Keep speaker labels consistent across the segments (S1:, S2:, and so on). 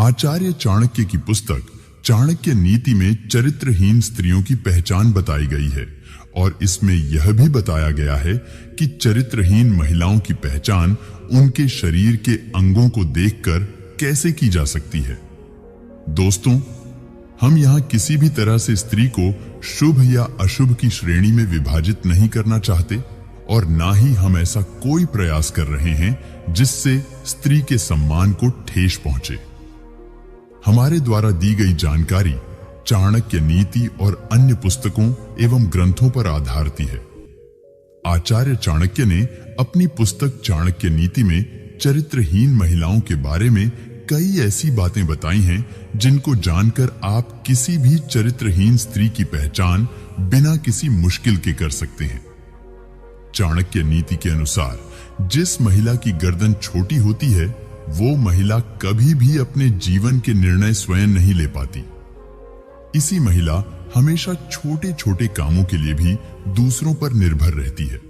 S1: आचार्य चाणक्य की पुस्तक चाणक्य नीति में चरित्रहीन स्त्रियों की पहचान बताई गई है और इसमें यह भी बताया गया है कि चरित्रहीन महिलाओं की पहचान उनके शरीर के अंगों को देखकर कैसे की जा सकती है। दोस्तों, हम यहाँ किसी भी तरह से स्त्री को शुभ या अशुभ की श्रेणी में विभाजित नहीं करना चाहते और ना ही हम ऐसा कोई प्रयास कर रहे हैं जिससे स्त्री के सम्मान को ठेस पहुंचे। हमारे द्वारा दी गई जानकारी चाणक्य नीति और अन्य पुस्तकों एवं ग्रंथों पर आधारित है। आचार्य चाणक्य ने अपनी पुस्तक चाणक्य नीति में चरित्रहीन महिलाओं के बारे में कई ऐसी बातें बताई हैं जिनको जानकर आप किसी भी चरित्रहीन स्त्री की पहचान बिना किसी मुश्किल के कर सकते हैं। चाणक्य नीति के अनुसार जिस महिला की गर्दन छोटी होती है वो महिला कभी भी अपने जीवन के निर्णय स्वयं नहीं ले पाती। इसी महिला हमेशा छोटे छोटे कामों के लिए भी दूसरों पर निर्भर रहती है।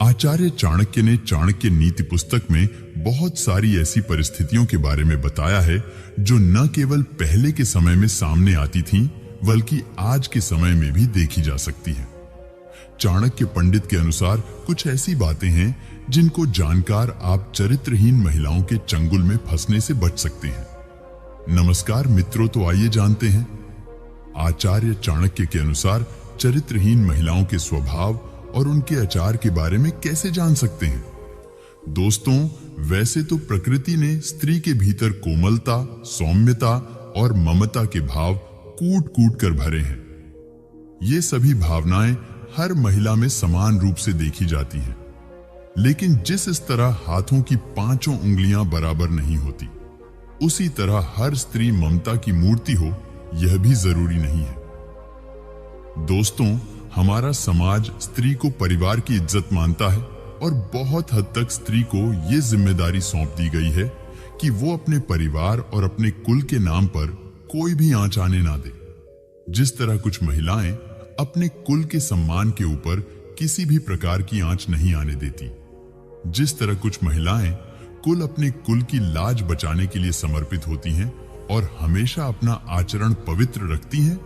S1: आचार्य चाणक्य ने चाणक्य नीति पुस्तक में बहुत सारी ऐसी परिस्थितियों के बारे में बताया है जो न केवल पहले के समय में सामने आती थीं, बल्कि आज के समय में भी देखी जा सकती है। चाणक्य पंडित के अनुसार कुछ ऐसी बातें हैं जिनको जानकर आप चरित्रहीन महिलाओं के चंगुल में फंसने से बच सकते हैं। नमस्कार मित्रों, तो आइए जानते हैं आचार्य चाणक्य के अनुसार चरित्रहीन महिलाओं के स्वभाव और उनके आचार के बारे में कैसे जान सकते हैं। दोस्तों, वैसे तो प्रकृति ने स्त्री के भीतर कोमलता, सौम्यता और ममता के भाव कूट कूट कर भरे हैं। ये सभी भावनाएं हर महिला में समान रूप से देखी जाती हैं, लेकिन जिस तरह हाथों की पांचों उंगलियां बराबर नहीं होती, उसी तरह हर स्त्री ममता की मूर्ति हो यह भी जरूरी नहीं है। दोस्तों, हमारा समाज स्त्री को परिवार की इज्जत मानता है और बहुत हद तक स्त्री को यह जिम्मेदारी सौंप दी गई है कि वो अपने परिवार और अपने कुल के नाम पर कोई भी आंच आने ना दे। जिस तरह कुछ महिलाएं अपने कुल के सम्मान के ऊपर किसी भी प्रकार की आंच नहीं आने देती, जिस तरह कुछ महिलाएं कुल अपने कुल की लाज बचाने के लिए समर्पित होती हैं और हमेशा अपना आचरण पवित्र रखती हैं,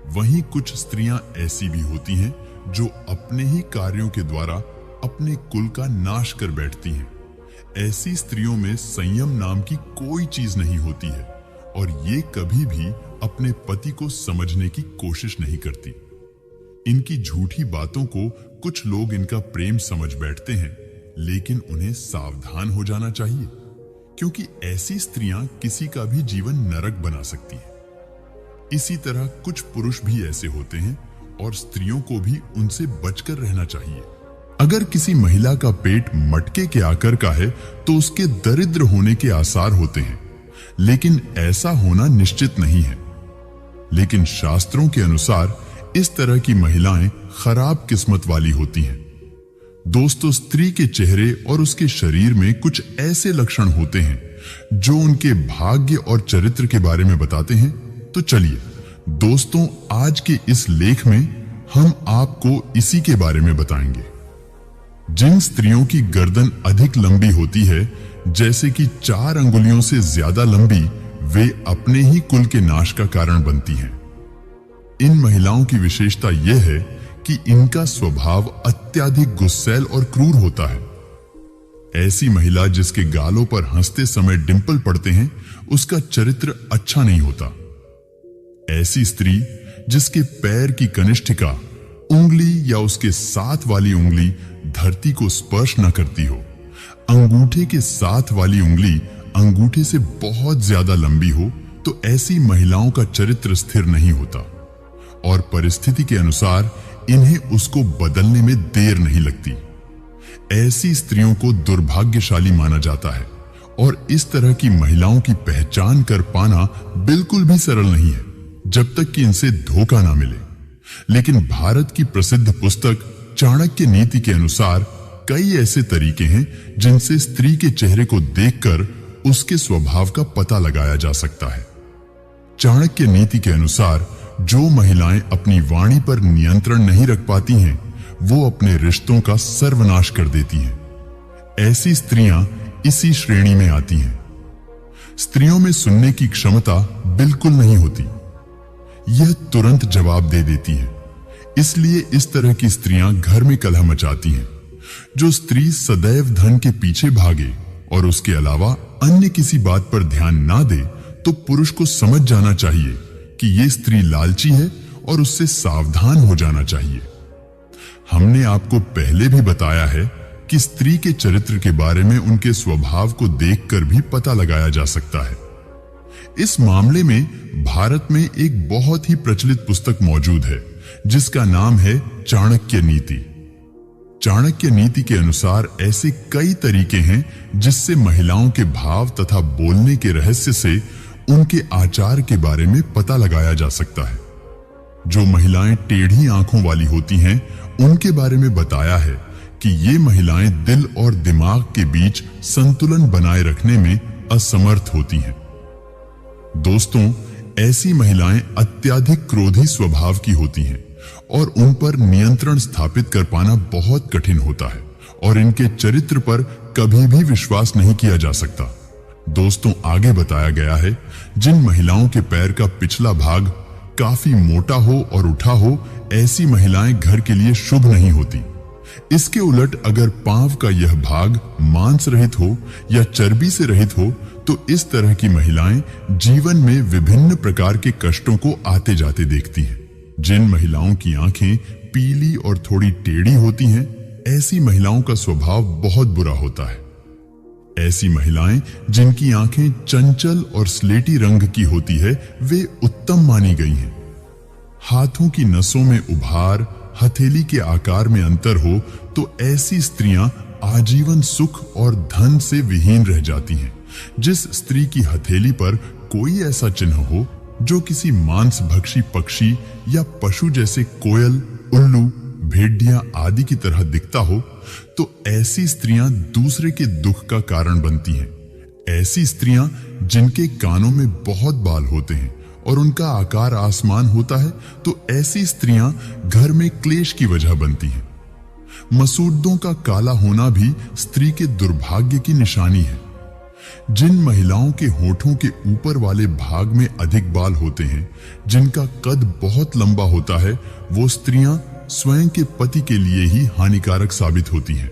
S1: वहीं कुछ स्त्रियां ऐसी भी होती हैं जो अपने ही कार्यों के द्वारा अपने कुल का नाश कर बैठती हैं। ऐसी स्त्रियों में संयम नाम की कोई चीज नहीं होती है और ये कभी भी अपने पति को समझने की कोशिश नहीं करती। इनकी झूठी बातों को कुछ लोग इनका प्रेम समझ बैठते हैं, लेकिन उन्हें सावधान हो जाना चाहिए, क्योंकि ऐसी स्त्रियां किसी का भी जीवन नरक बना सकती हैं। इसी तरह कुछ पुरुष भी ऐसे होते हैं और स्त्रियों को भी उनसे बचकर रहना चाहिए। अगर किसी महिला का पेट मटके के आकार का है तो उसके दरिद्र होने के आसार होते हैं, लेकिन ऐसा होना निश्चित नहीं है। लेकिन शास्त्रों के अनुसार इस तरह की महिलाएं खराब किस्मत वाली होती हैं। दोस्तों, स्त्री के चेहरे और उसके शरीर में कुछ ऐसे लक्षण होते हैं जो उनके भाग्य और चरित्र के बारे में बताते हैं। तो चलिए दोस्तों, आज के इस लेख में हम आपको इसी के बारे में बताएंगे। जिन स्त्रियों की गर्दन अधिक लंबी होती है, जैसे कि 4 अंगुलियों से ज्यादा लंबी, वे अपने ही कुल के नाश का कारण बनती हैं। इन महिलाओं की विशेषता यह है कि इनका स्वभाव अत्यधिक गुस्सैल और क्रूर होता है। ऐसी महिला जिसके गालों पर हंसते समय डिंपल पड़ते हैं, उसका चरित्र अच्छा नहीं होता। ऐसी स्त्री जिसके पैर की कनिष्ठिका उंगली या उसके साथ वाली उंगली धरती को स्पर्श न करती हो, अंगूठे के साथ वाली उंगली अंगूठे से बहुत ज्यादा लंबी हो, तो ऐसी महिलाओं का चरित्र स्थिर नहीं होता और परिस्थिति के अनुसार इन्हें उसको बदलने में देर नहीं लगती। ऐसी स्त्रियों को दुर्भाग्यशाली माना जाता है और इस तरह की महिलाओं की पहचान कर पाना बिल्कुल भी सरल नहीं है, जब तक कि इनसे धोखा ना मिले। लेकिन भारत की प्रसिद्ध पुस्तक चाणक्य नीति के अनुसार कई ऐसे तरीके हैं जिनसे स्त्री के चेहरे को देखकर उसके स्वभाव का पता लगाया जा सकता है। चाणक्य नीति के अनुसार जो महिलाएं अपनी वाणी पर नियंत्रण नहीं रख पाती हैं, वो अपने रिश्तों का सर्वनाश कर देती हैं। ऐसी स्त्रियां इसी श्रेणी में आती हैं। स्त्रियों में सुनने की क्षमता बिल्कुल नहीं होती। यह तुरंत जवाब दे देती है। इसलिए इस तरह की स्त्रियां घर में कलह मचाती हैं। जो स्त्री सदैव धन के पीछे भागे और उसके अलावा अन्य किसी बात पर ध्यान ना दे, तो पुरुष को समझ जाना चाहिए कि यह स्त्री लालची है और उससे सावधान हो जाना चाहिए। हमने आपको पहले भी बताया है कि स्त्री के चरित्र के बारे में उनके स्वभाव को देखकर भी पता लगाया जा सकता है। इस मामले में भारत में एक बहुत ही प्रचलित पुस्तक मौजूद है जिसका नाम है चाणक्य नीति। चाणक्य नीति के अनुसार ऐसे कई तरीके हैं जिससे महिलाओं के भाव तथा बोलने के रहस्य से उनके आचार के बारे में पता लगाया जा सकता है। जो महिलाएं टेढ़ी आंखों वाली होती हैं, उनके बारे में बताया है कि ये महिलाएं दिल और दिमाग के बीच संतुलन बनाए रखने में असमर्थ होती हैं। दोस्तों, ऐसी महिलाएं अत्यधिक क्रोधी स्वभाव की होती हैं और उन पर नियंत्रण स्थापित कर पाना बहुत कठिन होता है और इनके चरित्र पर कभी भी विश्वास नहीं किया जा सकता। दोस्तों, आगे बताया गया है जिन महिलाओं के पैर का पिछला भाग काफी मोटा हो और उठा हो, ऐसी महिलाएं घर के लिए शुभ नहीं होती। इसके उलट अगर पांव का यह भाग मांस रहित हो या चर्बी से रहित हो, तो इस तरह की महिलाएं जीवन में विभिन्न प्रकार के कष्टों को आते जाते देखती हैं। जिन महिलाओं की आंखें पीली और थोड़ी टेढ़ी होती हैं, ऐसी महिलाओं का स्वभाव बहुत बुरा होता है। ऐसी महिलाएं जिनकी आंखें चंचल और स्लेटी रंग की होती है, वे उत्तम मानी गई हैं। हाथों की नसों में उभार, हथेली के आकार में अंतर हो, तो ऐसी स्त्रियां आजीवन सुख और धन से विहीन रह जाती हैं। जिस स्त्री की हथेली पर कोई ऐसा चिन्ह हो जो किसी मांसभक्षी पक्षी या पशु जैसे कोयल, उल्लू, भेड़िया आदि की तरह दिखता हो, तो ऐसी स्त्रियां दूसरे के दुख का कारण बनती हैं। ऐसी स्त्रियां जिनके कानों में बहुत बाल होते हैं और उनका आकार आसमान होता है, तो ऐसी स्त्रियां घर में क्लेश की वजह बनती हैं। मसूड़ों का काला होना भी स्त्री के दुर्भाग्य की निशानी है। जिन महिलाओं के होठों के ऊपर वाले भाग में अधिक बाल होते हैं, जिनका कद बहुत लंबा होता है, वो स्त्रियां स्वयं के पति के लिए ही हानिकारक साबित होती हैं।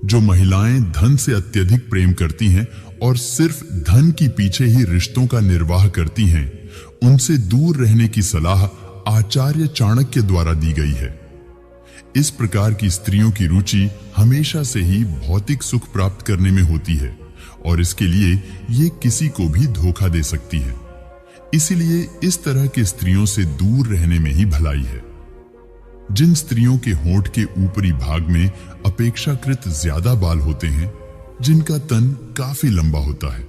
S1: जो महिलाएं धन से अत्यधिक प्रेम करती हैं और सिर्फ धन की पीछे ही रिश्तों का निर्वाह करती हैं, उनसे दूर रहने की सलाह आचार्य चाणक्य द्वारा दी गई है। इस प्रकार की स्त्रियों की रुचि हमेशा से ही भौतिक सुख प्राप्त करने में होती है और इसके लिए ये किसी को भी धोखा दे सकती है। इसलिए इस तरह के स्त्रियों से दूर रहने में ही भलाई है। जिन स्त्रियों के होंठ के ऊपरी भाग में अपेक्षाकृत ज्यादा बाल होते हैं, जिनका तन काफी लंबा होता है,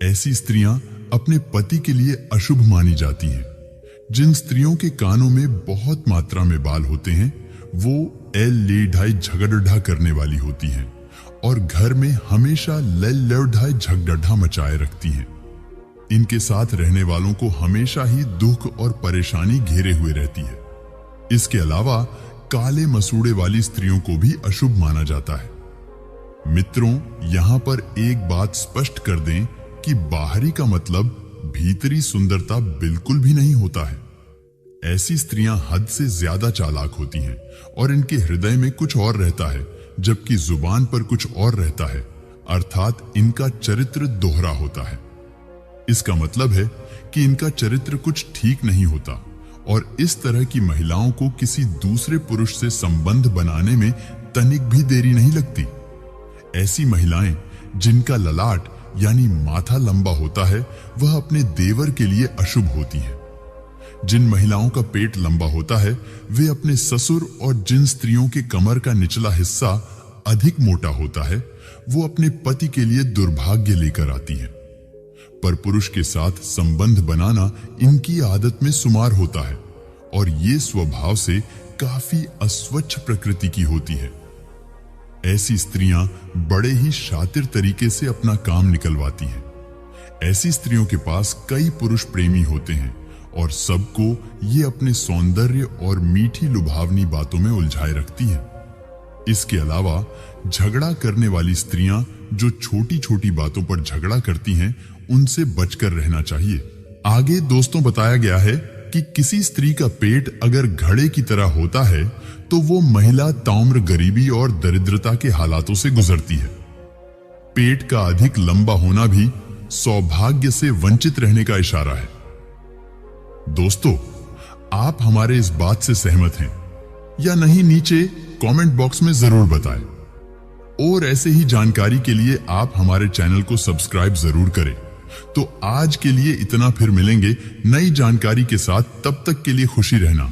S1: ऐसी स्त्रियां अपने पति के लिए अशुभ मानी जाती हैं। जिन स्त्रियों के कानों में बहुत मात्रा में बाल होते हैं, वो एल झगड़ढ़ा करने वाली होती हैं और घर में हमेशा लड़ झगड़ढ़ा मचाए रखती हैं। इनके साथ रहने वालों को हमेशा ही दुख और परेशानी घेरे हुए रहती है। इसके अलावा काले मसूड़े वाली स्त्रियों को भी अशुभ माना जाता है। मित्रों, यहाँ पर एक बात स्पष्ट कर दें कि बाहरी का मतलब भीतरी सुंदरता बिल्कुल भी नहीं होता है। ऐसी स्त्रियां हद से ज्यादा चालाक होती हैं और इनके हृदय में कुछ और रहता है, जबकि जुबान पर कुछ और रहता है, अर्थात इनका चरित्र दोहरा होता है। इसका मतलब है कि इनका चरित्र कुछ ठीक नहीं होता और इस तरह की महिलाओं को किसी दूसरे पुरुष से संबंध बनाने में तनिक भी देरी नहीं लगती। ऐसी महिलाएं जिनका ललाट यानी माथा लंबा होता है, वह अपने देवर के लिए अशुभ होती हैं। जिन महिलाओं का पेट लंबा होता है, वे अपने ससुर, और जिन स्त्रियों के कमर का निचला हिस्सा अधिक मोटा होता है, वो अपने पति के लिए दुर्भाग्य लेकर आती हैं। पर पुरुष के साथ संबंध बनाना इनकी आदत में शुमार होता है और ये स्वभाव से काफी अस्वच्छ प्रकृति की होती है। ऐसी स्त्रियां बड़े ही शातिर तरीके से अपना काम निकलवाती हैं। ऐसी स्त्रियों के पास कई पुरुष प्रेमी होते हैं और सबको ये अपने सौंदर्य और मीठी लुभावनी बातों में उलझाए रखती हैं। इसके अलावा झगड़ा करने वाली स्त्रियां जो छोटी छोटी बातों पर झगड़ा करती हैं, उनसे बचकर रहना चाहिए। आगे दोस्तों बताया गया है कि किसी स्त्री का पेट अगर घड़े की तरह होता है तो वो महिला ताउम्र गरीबी और दरिद्रता के हालातों से गुजरती है। पेट का अधिक लंबा होना भी सौभाग्य से वंचित रहने का इशारा है। दोस्तों, आप हमारे इस बात से सहमत हैं या नहीं, नीचे कमेंट बॉक्स में जरूर बताएं। और ऐसे ही जानकारी के लिए आप हमारे चैनल को सब्सक्राइब जरूर करें। तो आज के लिए इतना, फिर मिलेंगे नई जानकारी के साथ। तब तक के लिए खुशी रहना।